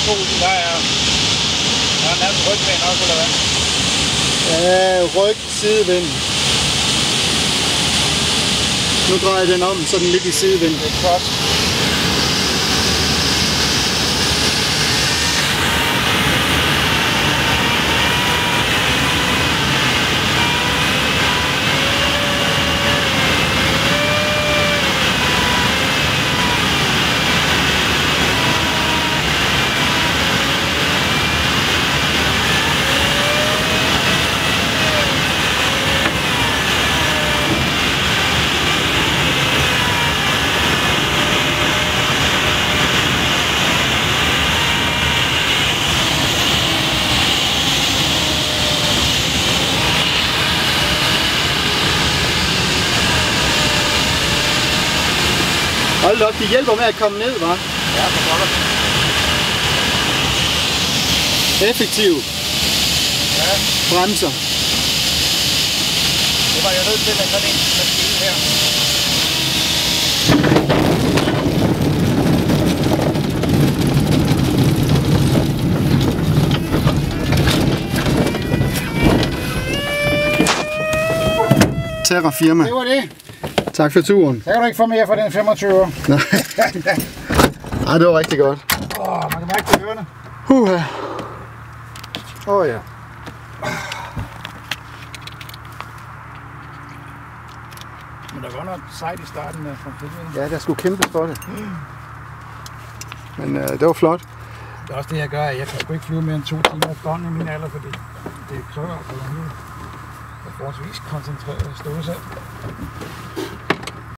2, der er nærmest rygvind også, eller hvad? Ja, ryg, sidevind. Nu drejer den om, så den lidt i sidevind. Det er cross. Hold da op, de hjælper med at komme ned, hva'? Ja, for pokker. Effektiv. Ja. Bremser. Det var jeg nødt til med sådan en maskine her. Terra firma. Det var det. Tak for turen. Så kan du ikke få mere for den 25. Nej, det var rigtig godt. Man kan mærke til ørerne. Ja. Men der var noget sejt i starten fra filmen. Ja, der skulle kæmpes for det. Men det var flot. Det er også det, jeg gør. Jeg kan sgu ikke flyve mere end 2 timer efterhånden i min alder, fordi det kræver altså, at jeg er forholdsvis koncentreret ståelse.